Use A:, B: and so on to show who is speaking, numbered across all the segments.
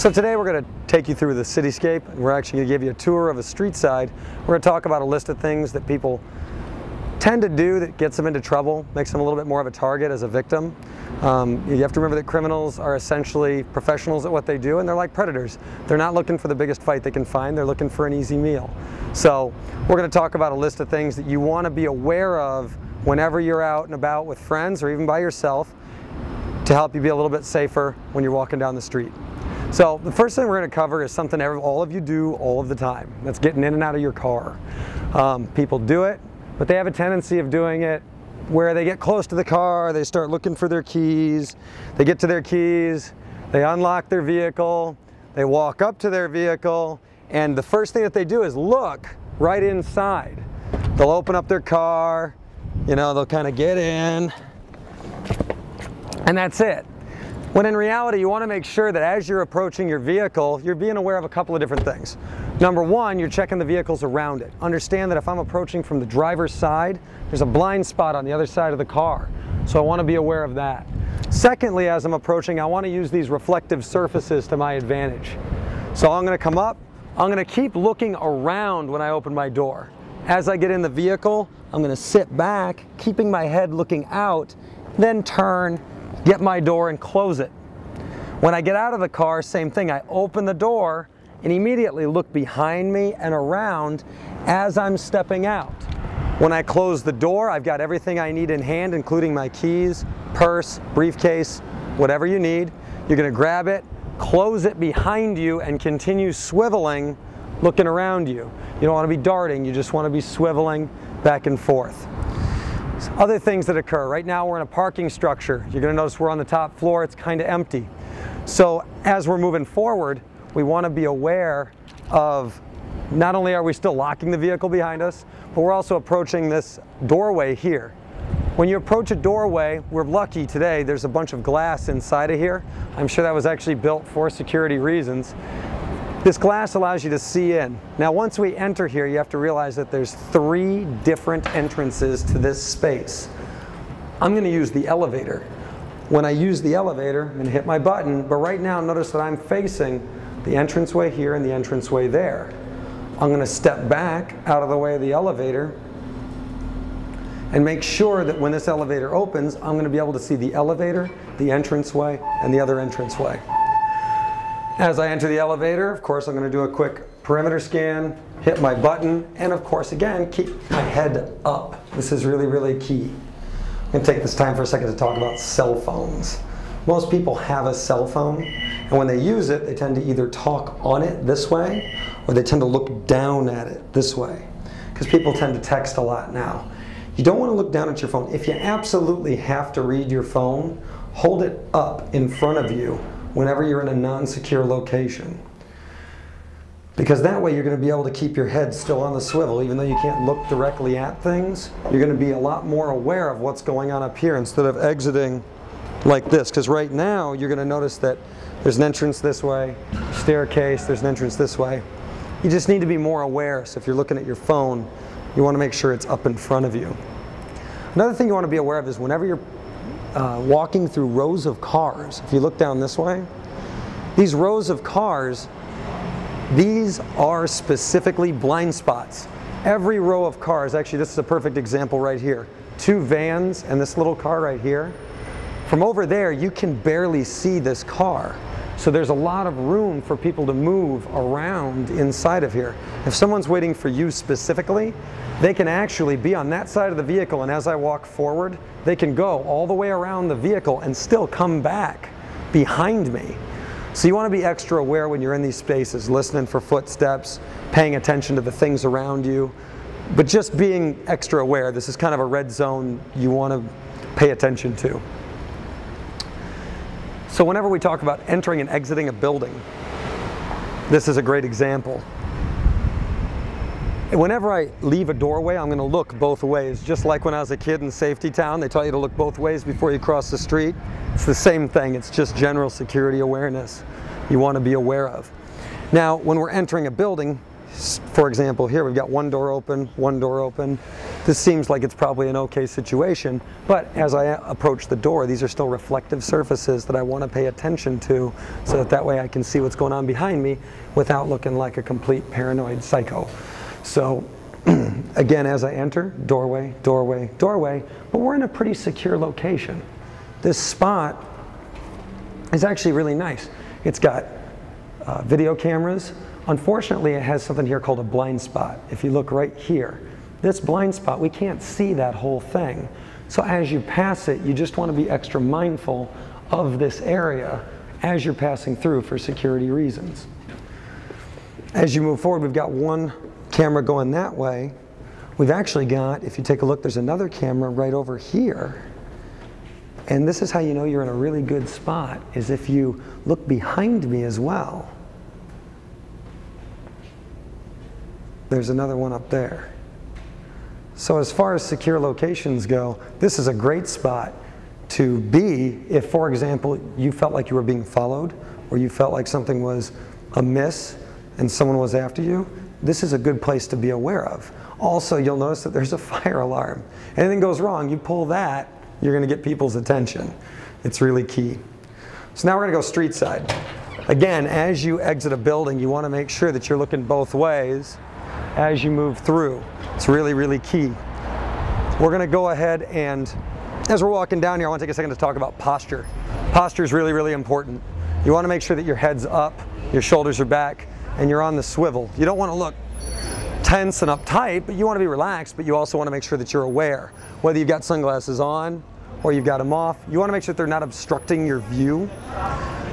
A: So today we're going to take you through the cityscape, and we're actually going to give you a tour of a street side. We're going to talk about a list of things that people tend to do that gets them into trouble, makes them a little bit more of a target as a victim. You have to remember that criminals are essentially professionals at what they do, and they're like predators. They're not looking for the biggest fight they can find, they're looking for an easy meal. So we're going to talk about a list of things that you want to be aware of whenever you're out and about with friends or even by yourself to help you be a little bit safer when you're walking down the street. So the first thing we're going to cover is something all of you do all of the time. That's getting in and out of your car. People do it, but they have a tendency of doing it where they get close to the car, they start looking for their keys, they get to their keys, they unlock their vehicle, they walk up to their vehicle, and the first thing that they do is look right inside. They'll open up their car, you know, they'll kind of get in, and that's it. When in reality, you want to make sure that as you're approaching your vehicle, you're being aware of a couple of different things. Number one, you're checking the vehicles around it. Understand that if I'm approaching from the driver's side, there's a blind spot on the other side of the car. So I want to be aware of that. Secondly, as I'm approaching, I want to use these reflective surfaces to my advantage. So I'm going to come up, I'm going to keep looking around when I open my door. As I get in the vehicle, I'm going to sit back, keeping my head looking out, then turn, get my door and close it. When I get out of the car, same thing. I open the door and immediately look behind me and around as I'm stepping out. When I close the door, I've got everything I need in hand, including my keys, purse, briefcase, whatever you need. You're going to grab it, close it behind you, and continue swiveling, looking around you. You don't want to be darting, you just want to be swiveling back and forth. Other things that occur. Right now we're in a parking structure. You're going to notice we're on the top floor, it's kind of empty. So as we're moving forward, we want to be aware of not only are we still locking the vehicle behind us, but we're also approaching this doorway here. When you approach a doorway, we're lucky today, there's a bunch of glass inside of here. I'm sure that was actually built for security reasons. This glass allows you to see in. Now once we enter here, you have to realize that there's 3 different entrances to this space. I'm going to use the elevator. When I use the elevator, I'm going to hit my button, but right now notice that I'm facing the entranceway here and the entranceway there. I'm going to step back out of the way of the elevator and make sure that when this elevator opens, I'm going to be able to see the elevator, the entranceway, and the other entranceway. As I enter the elevator, of course, I'm going to do a quick perimeter scan, hit my button, and of course, again, keep my head up. This is really, really key. I'm going to take this time for a second to talk about cell phones. Most people have a cell phone, and when they use it, they tend to either talk on it this way, or they tend to look down at it this way, because people tend to text a lot now. You don't want to look down at your phone. If you absolutely have to read your phone, hold it up in front of you whenever you're in a non-secure location. Because that way you're going to be able to keep your head still on the swivel, even though you can't look directly at things. You're going to be a lot more aware of what's going on up here instead of exiting like this. Because right now you're going to notice that there's an entrance this way, staircase, there's an entrance this way. You just need to be more aware. So if you're looking at your phone, you want to make sure it's up in front of you. Another thing you want to be aware of is whenever you're walking through rows of cars, if you look down this way, these rows of cars, these are specifically blind spots. Every row of cars, actually this is a perfect example right here, 2 vans and this little car right here. From over there you can barely see this car. So there's a lot of room for people to move around inside of here. If someone's waiting for you specifically, they can actually be on that side of the vehicle, and as I walk forward, they can go all the way around the vehicle and still come back behind me. So you want to be extra aware when you're in these spaces, listening for footsteps, paying attention to the things around you, but just being extra aware. This is kind of a red zone you want to pay attention to. So whenever we talk about entering and exiting a building, this is a great example. Whenever I leave a doorway, I'm going to look both ways. Just like when I was a kid in Safety Town, they taught you to look both ways before you cross the street. It's the same thing. It's just general security awareness you want to be aware of. Now, when we're entering a building, For example, here we've got one door open, one door open. This seems like it's probably an okay situation, but as I approach the door, these are still reflective surfaces that I want to pay attention to, so that way I can see what's going on behind me without looking like a complete paranoid psycho. So again, as I enter, doorway, doorway, doorway, but we're in a pretty secure location. This spot is actually really nice. It's got video cameras. Unfortunately, it has something here called a blind spot. If you look right here, this blind spot, we can't see that whole thing. So as you pass it, you just want to be extra mindful of this area as you're passing through for security reasons. As you move forward, we've got one camera going that way. We've actually got, if you take a look, there's another camera right over here. And this is how you know you're in a really good spot, is if you look behind me as well. There's another one up there. So as far as secure locations go, this is a great spot to be if, for example, you felt like you were being followed, or you felt like something was amiss and someone was after you. This is a good place to be aware of. Also, you'll notice that there's a fire alarm. Anything goes wrong, you pull that, you're going to get people's attention. It's really key. So now we're going to go street side. Again, as you exit a building, you want to make sure that you're looking both ways as you move through. It's really, really key. We're going to go ahead and, as we're walking down here, I want to take a second to talk about posture. Posture is really, really important. You want to make sure that your head's up, your shoulders are back, and you're on the swivel. You don't want to look tense and uptight, but you want to be relaxed, but you also want to make sure that you're aware. Whether you've got sunglasses on or you've got them off, you want to make sure that they're not obstructing your view.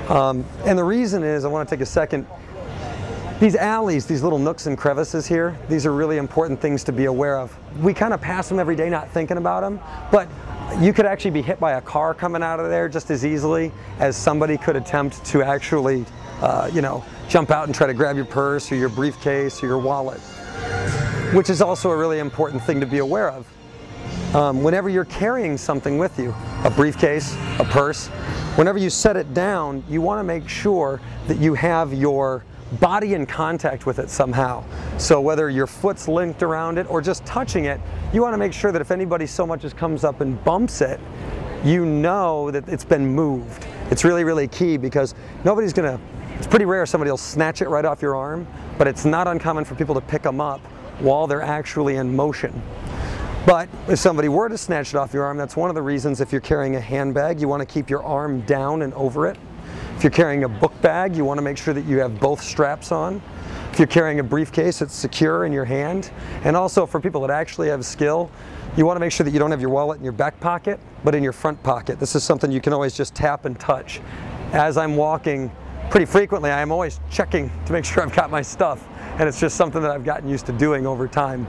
A: And the reason is, I want to take a second, these alleys, these little nooks and crevices here, these are really important things to be aware of. We kind of pass them every day not thinking about them, but you could actually be hit by a car coming out of there just as easily as somebody could attempt to actually, jump out and try to grab your purse or your briefcase or your wallet, which is also a really important thing to be aware of. Whenever you're carrying something with you, a briefcase, a purse, whenever you set it down, you want to make sure that you have your body in contact with it somehow. So whether your foot's linked around it or just touching it, you want to make sure that if anybody so much as comes up and bumps it, you know that it's been moved. It's really, really key, because nobody's gonna, it's pretty rare somebody will snatch it right off your arm, but it's not uncommon for people to pick them up while they're actually in motion. But if somebody were to snatch it off your arm, that's one of the reasons if you're carrying a handbag, you want to keep your arm down and over it. If you're carrying a book bag, you want to make sure that you have both straps on. If you're carrying a briefcase, it's secure in your hand. And also for people that actually have skill, you want to make sure that you don't have your wallet in your back pocket, but in your front pocket. This is something you can always just tap and touch. As I'm walking pretty frequently, I'm always checking to make sure I've got my stuff. And it's just something that I've gotten used to doing over time.